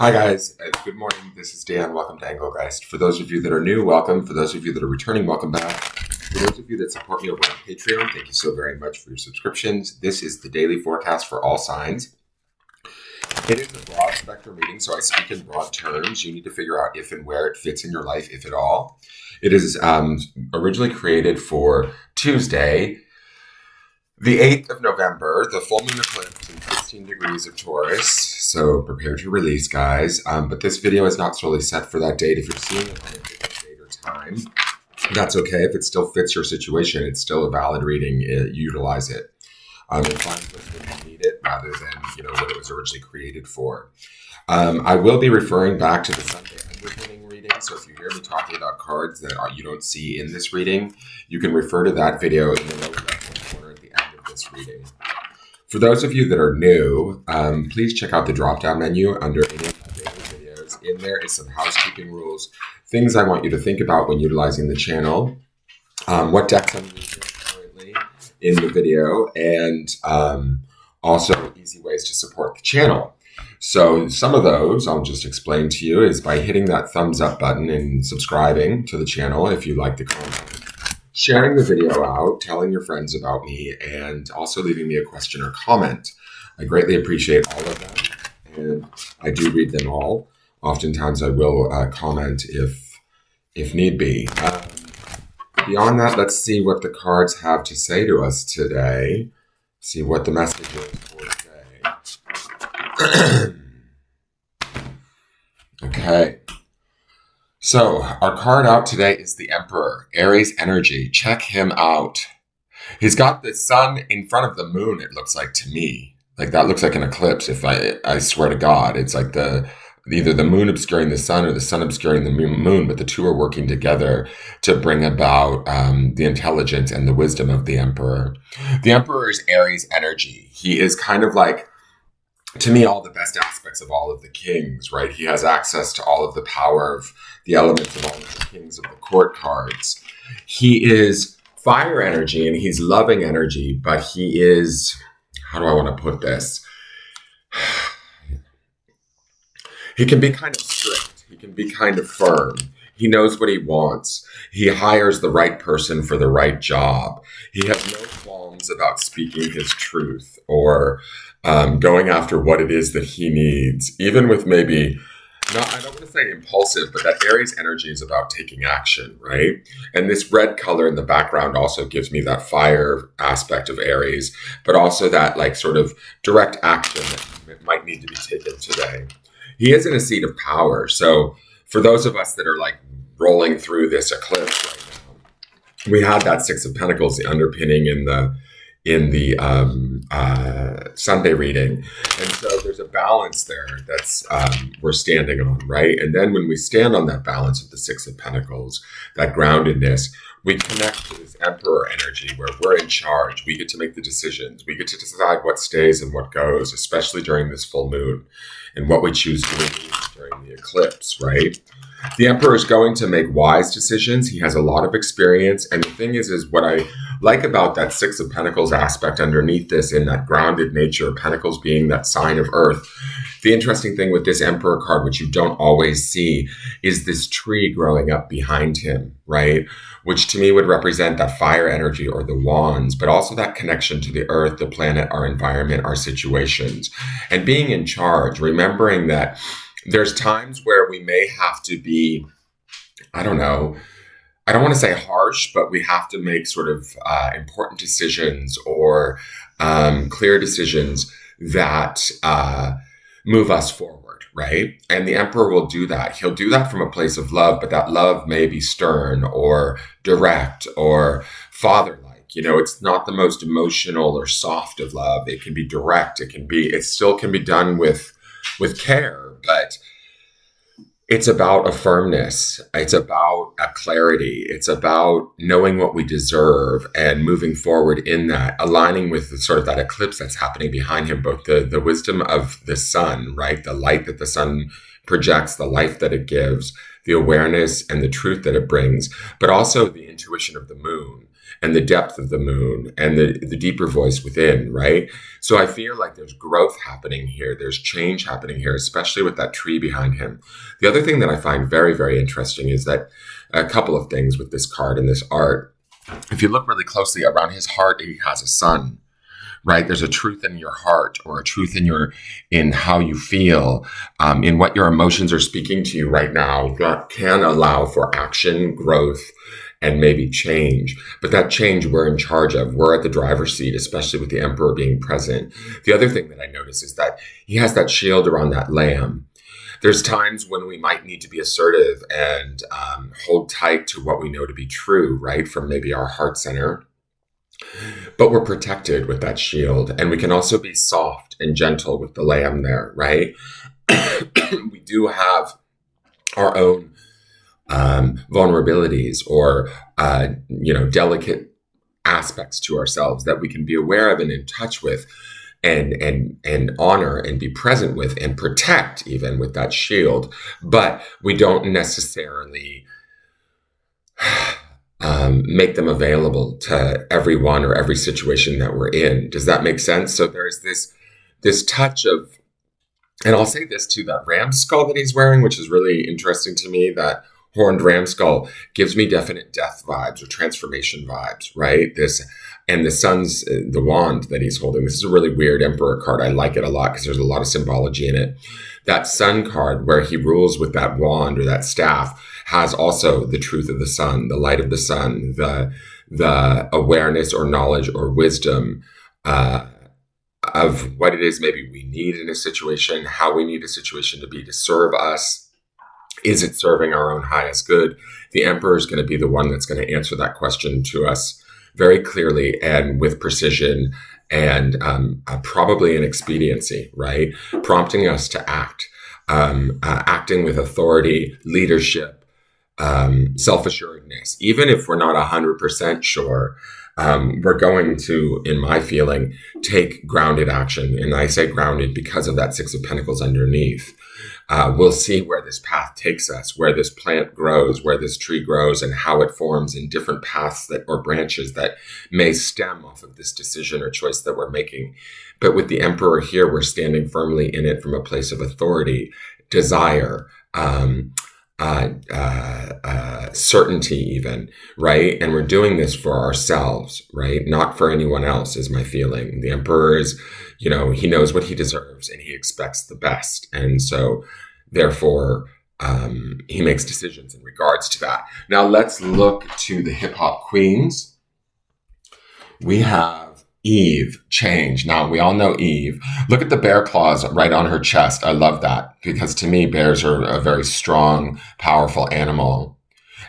Hi guys, good morning. This is Dan. Welcome to Engelgeist. For those of you that are new, welcome. For those of you that are returning, welcome back. For those of you that support me over on Patreon, thank you so very much for your subscriptions. This is the daily forecast for all signs. It is a broad spectrum reading, so I speak in broad terms. You need to figure out if and where it fits in your life, if at all. It is originally created for Tuesday, the 8th of November, the full moon eclipse in 16 degrees of Taurus. So prepare to release, guys. But this video is not solely set for that date. If you're seeing it on a different date or time, that's okay. If it still fits your situation, it's still a valid reading. Utilize it. And find when you need it rather than, what it was originally created for. I will be referring back to the Sunday underpinning reading. So if you hear me talking about cards that you don't see in this reading, you can refer to that video in the lower left corner at the end of this reading. For those of you that are new, please check out the drop-down menu under any of my daily videos. In there is some housekeeping rules, things I want you to think about when utilizing the channel, what decks I'm using currently in the video, and also easy ways to support the channel. So some of those I'll just explain to you is by hitting that thumbs up button and subscribing to the channel if you like the content. Sharing the video out, telling your friends about me, and also leaving me a question or comment. I greatly appreciate all of them, and I do read them all. Oftentimes I will comment if need be. Beyond that, let's see what the cards have to say to us today. See what the message is for today. Okay. So, our card out today is the Emperor, Aries energy. Check him out. He's got the sun in front of the moon, it looks like to me. Like that looks like an eclipse, if I swear to God. It's like either the moon obscuring the sun or the sun obscuring the moon, but the two are working together to bring about the intelligence and the wisdom of the Emperor. The Emperor is Aries energy. He is kind of like, to me, all the best aspects of all of the kings, right? He has access to all of the power of the elements of all of the kings of the court cards. He is fire energy and he's loving energy, but he is, how do I want to put this? He can be kind of strict. He can be kind of firm. He knows what he wants. He hires the right person for the right job. He has no qualms about speaking his truth or going after what it is that he needs, even with maybe, I don't want to say impulsive, but that Aries energy is about taking action, right? And this red color in the background also gives me that fire aspect of Aries, but also that like sort of direct action that might need to be taken today. He is in a seat of power. So for those of us that are like rolling through this eclipse right now, we had that Six of Pentacles, the underpinning in the Sunday reading. And so there's a balance there that's we're standing on, right? And then when we stand on that balance of the Six of Pentacles, that groundedness, we connect to this Emperor energy where we're in charge. We get to make the decisions. We get to decide what stays and what goes, especially during this full moon, and what we choose to release during the eclipse, right? The Emperor is going to make wise decisions. He has a lot of experience. And the thing is what I like about that Six of Pentacles aspect underneath this in that grounded nature, Pentacles being that sign of earth. The interesting thing with this Emperor card, which you don't always see, is this tree growing up behind him, right? Which to me would represent that fire energy or the wands, but also that connection to the earth, the planet, our environment, our situations. And being in charge, remembering that there's times where we may have to be, I don't want to say harsh, but we have to make sort of important decisions or clear decisions that move us forward, right? And the Emperor will do that. He'll do that from a place of love, but that love may be stern or direct or father-like. It's not the most emotional or soft of love. It can be direct. It still can be done with care, but it's about a firmness. It's about a clarity. It's about knowing what we deserve and moving forward in that, aligning with sort of that eclipse that's happening behind him, both the wisdom of the sun, right? The light that the sun projects, the life that it gives, the awareness and the truth that it brings, but also the intuition of the moon. and the depth of the moon and the deeper voice within, right? So I feel like there's growth happening here. There's change happening here, especially with that tree behind him. The other thing that I find very, very interesting is that a couple of things with this card and this art. If you look really closely around his heart, he has a sun, right? There's a truth in your heart, or a truth in how you feel, in what your emotions are speaking to you right now, that can allow for action, growth, and maybe change. But that change we're in charge of. We're at the driver's seat, especially with the emperor being present. The other thing that I notice is that he has that shield around that lamb. There's times when we might need to be assertive and hold tight to what we know to be true, right? From maybe our heart center. But we're protected with that shield. And we can also be soft and gentle with the lamb there, right? We do have our own vulnerabilities or, delicate aspects to ourselves that we can be aware of and in touch with. And honor and be present with and protect even with that shield. But we don't necessarily make them available to everyone or every situation that we're in. Does that make sense? So there's this touch of, and I'll say this too, that ram skull that he's wearing, which is really interesting to me, that horned ram skull gives me definite death vibes or transformation vibes, right? And the sun's, the wand that he's holding. This is a really weird emperor card. I like it a lot because there's a lot of symbology in it. That sun card where he rules with that wand or that staff has also the truth of the sun, the light of the sun, the awareness or knowledge or wisdom of what it is maybe we need in a situation, how we need a situation to be to serve us. Is it serving our own highest good? The emperor is going to be the one that's going to answer that question to us very clearly and with precision and probably an expediency, right? Prompting us to act, acting with authority, leadership, self-assuredness. Even if we're not 100% sure, we're going to, in my feeling, take grounded action. And I say grounded because of that Six of Pentacles underneath. We'll see where this path takes us, where this plant grows, where this tree grows, and how it forms in different paths or branches that may stem off of this decision or choice that we're making. But with the emperor here, we're standing firmly in it from a place of authority, desire, certainty even, right? And we're doing this for ourselves, right? Not for anyone else is my feeling. The emperor is, he knows what he deserves and he expects the best. And so therefore, he makes decisions in regards to that. Now let's look to the hip hop queens. We have Eve, change. Now we all know Eve. Look at the bear claws right on her chest. I love that because to me, bears are a very strong, powerful animal.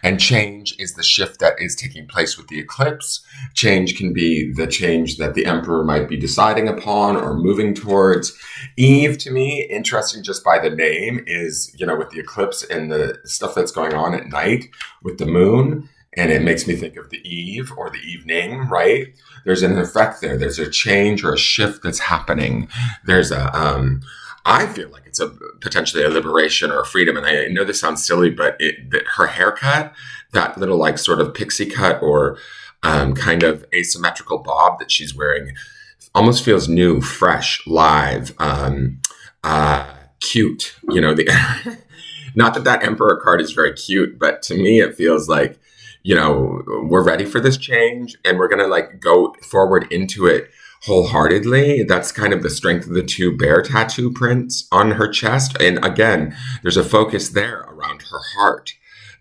And change is the shift that is taking place with the eclipse. Change can be the change that the emperor might be deciding upon or moving towards. Eve, to me, interesting just by the name, is, with the eclipse and the stuff that's going on at night with the moon. And it makes me think of the eve or the evening, right? There's an effect there. There's a change or a shift that's happening. There's I feel like it's potentially a liberation or a freedom. And I know this sounds silly, but her haircut, that little like sort of pixie cut or kind of asymmetrical bob that she's wearing almost feels new, fresh, live, cute. Not that emperor card is very cute, but to me it feels like, we're ready for this change and we're going to go forward into it wholeheartedly. That's kind of the strength of the two bear tattoo prints on her chest. And again, there's a focus there around her heart,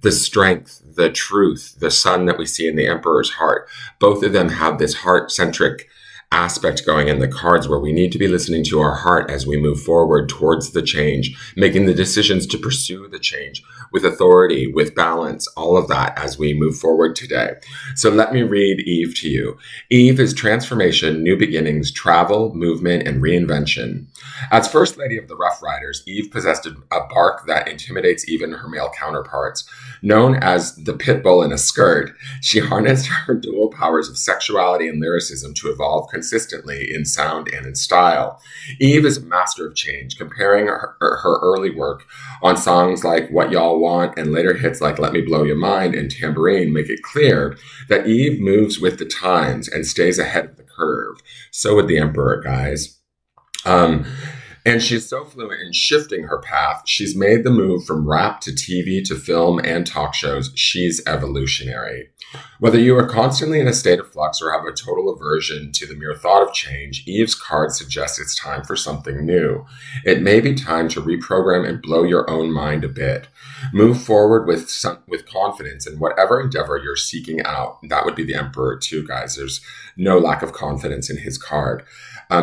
the strength, the truth, the sun that we see in the emperor's heart. Both of them have this heart-centric aspect going in the cards where we need to be listening to our heart as we move forward towards the change, making the decisions to pursue the change with authority, with balance, all of that as we move forward today. So let me read Eve to you. Eve is transformation, new beginnings, travel, movement, and reinvention. As First Lady of the Rough Riders, Eve possessed a bark that intimidates even her male counterparts. Known as the pit bull in a skirt, she harnessed her dual powers of sexuality and lyricism to evolve consistently in sound and in style. Eve is a master of change, comparing her early work on songs like What Y'all Want, and later hits like Let Me Blow Your Mind and Tambourine make it clear that Eve moves with the times and stays ahead of the curve. So would the Emperor, guys. And she's so fluent in shifting her path. She's made the move from rap to TV to film and talk shows. She's evolutionary. Whether you are constantly in a state of flux or have a total aversion to the mere thought of change, Eve's card suggests it's time for something new. It may be time to reprogram and blow your own mind a bit. Move forward with confidence in whatever endeavor you're seeking out. That would be the Emperor too, guys. There's no lack of confidence in his card.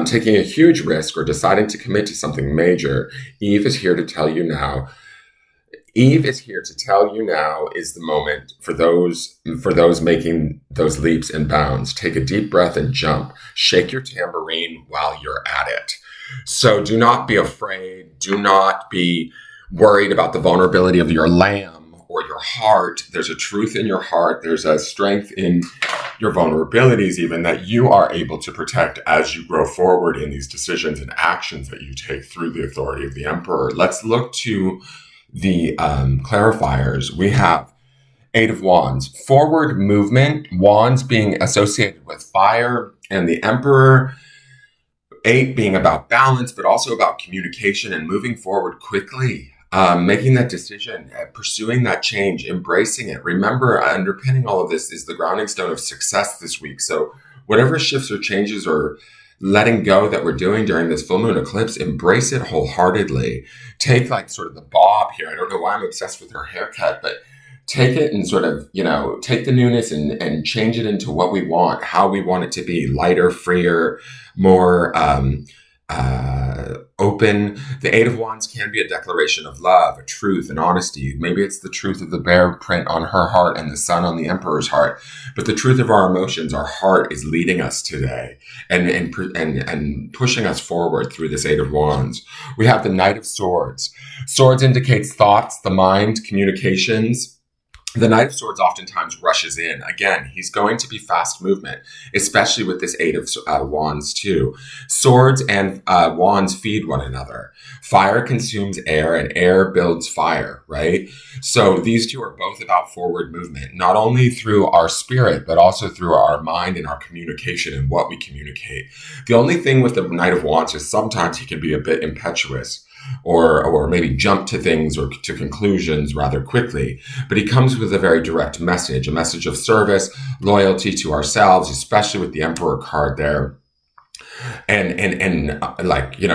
Taking a huge risk or deciding to commit to something major, Eve is here to tell you now. Eve is here to tell you now is the moment for those making those leaps and bounds. Take a deep breath and jump. Shake your tambourine while you're at it. So do not be afraid. Do not be worried about the vulnerability of your lamb or your heart. There's a truth in your heart. There's a strength in your vulnerabilities even that you are able to protect as you grow forward in these decisions and actions that you take through the authority of the Emperor. Let's look to the clarifiers. We have Eight of Wands, forward movement, wands being associated with fire, and the Emperor, 8 being about balance, but also about communication and moving forward quickly. Making that decision, pursuing that change, embracing it. Remember, underpinning all of this is the grounding stone of success this week. So whatever shifts or changes or letting go that we're doing during this full moon eclipse, embrace it wholeheartedly. Take like sort of the bob here. I don't know why I'm obsessed with her haircut, but take it and sort of, take the newness and change it into what we want, how we want it to be, lighter, freer, more open. The Eight of Wands can be a declaration of love, a truth, and honesty. Maybe it's the truth of the bear print on her heart and the sun on the Emperor's heart. But the truth of our emotions, our heart is leading us today and pushing us forward through this Eight of Wands. We have the Knight of Swords. Swords indicates thoughts, the mind, communications. The Knight of Swords oftentimes rushes in. Again, he's going to be fast movement, especially with this Eight of Wands too. Swords and wands feed one another. Fire consumes air and air builds fire, right? So these two are both about forward movement, not only through our spirit, but also through our mind and our communication and what we communicate. The only thing with the Knight of Wands is sometimes he can be a bit impetuous, or maybe jump to things or to conclusions rather quickly. But he comes with a very direct message, a message of service, loyalty to ourselves, especially with the Emperor card there. And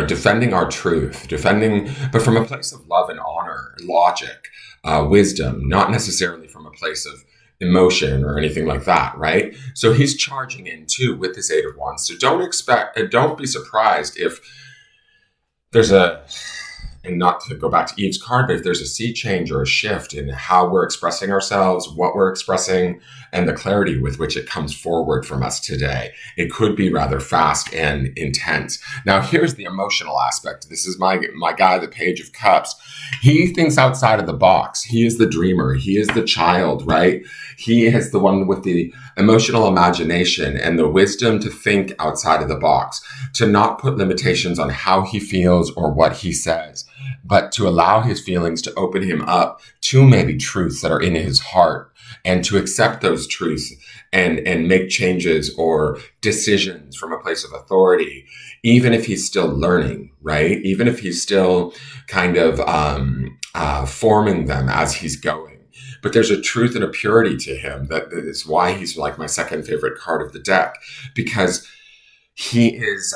defending our truth, but from a place of love and honor, logic, wisdom, not necessarily from a place of emotion or anything like that, right? So he's charging in too with this Eight of Wands. So don't be surprised if there's and not to go back to Eve's card, but if there's a sea change or a shift in how we're expressing ourselves, what we're expressing, and the clarity with which it comes forward from us today, it could be rather fast and intense. Now, here's the emotional aspect. This is my guy, the Page of Cups. He thinks outside of the box. He is the dreamer. He is the child, right? He is the one with the emotional imagination and the wisdom to think outside of the box, to not put limitations on how he feels or what he says, but to allow his feelings to open him up to maybe truths that are in his heart, and to accept those truths and make changes or decisions from a place of authority, even if he's still learning, right? Even if he's still kind of forming them as he's going. But there's a truth and a purity to him that is why he's like my second favorite card of the deck, because he is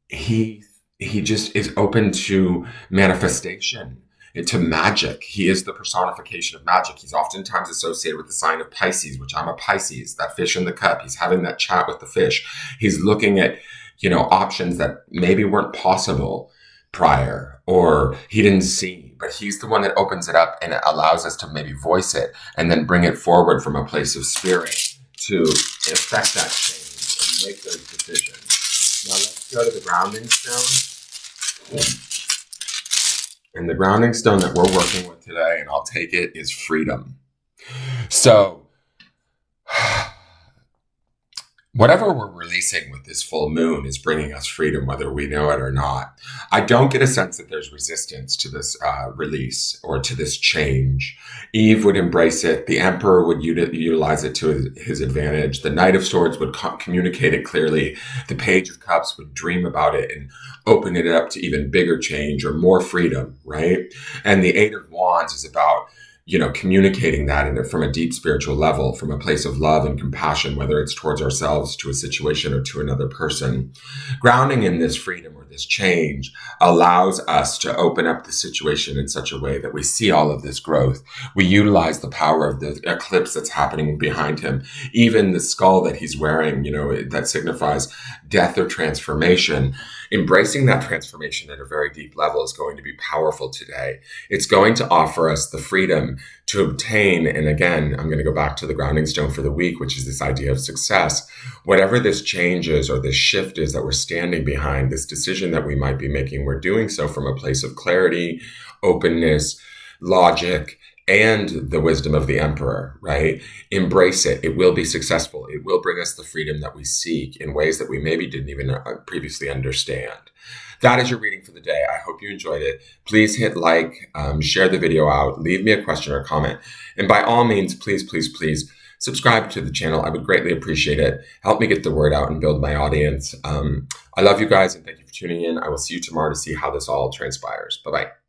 he just is open to manifestation, to magic. He is the personification of magic. He's oftentimes associated with the sign of Pisces, which I'm a Pisces, that fish in the cup. He's having that chat with the fish. He's looking at, options that maybe weren't possible prior or he didn't see, but he's the one that opens it up and it allows us to maybe voice it and then bring it forward from a place of spirit to affect that change and make those decisions. Now let's go to the grounding stone. And the grounding stone that we're working with today, and I'll take it, is freedom. So whatever we're releasing with this full moon is bringing us freedom, whether we know it or not. I don't get a sense that there's resistance to this release or to this change. Eve would embrace it. The Emperor would utilize it to his advantage. The Knight of Swords would communicate it clearly. The Page of Cups would dream about it and open it up to even bigger change or more freedom, right? And the Eight of Wands is about communicating that from a deep spiritual level, from a place of love and compassion, whether it's towards ourselves, to a situation, or to another person. Grounding in this freedom or this change allows us to open up the situation in such a way that we see all of this growth. We utilize the power of the eclipse that's happening behind him. Even the skull that he's wearing, that signifies death or transformation. Embracing that transformation at a very deep level is going to be powerful today. It's going to offer us the freedom to obtain, and again, I'm going to go back to the grounding stone for the week, which is this idea of success. Whatever this change is or this shift is that we're standing behind, this decision that we might be making, we're doing so from a place of clarity, openness, logic, and the wisdom of the Emperor, right? Embrace it. It will be successful. It will bring us the freedom that we seek in ways that we maybe didn't even previously understand. That is your reading for the day. I hope you enjoyed it. Please hit like, share the video out, leave me a question or comment. And by all means, please, please, please subscribe to the channel. I would greatly appreciate it. Help me get the word out and build my audience. I love you guys and thank you for tuning in. I will see you tomorrow to see how this all transpires. Bye-bye.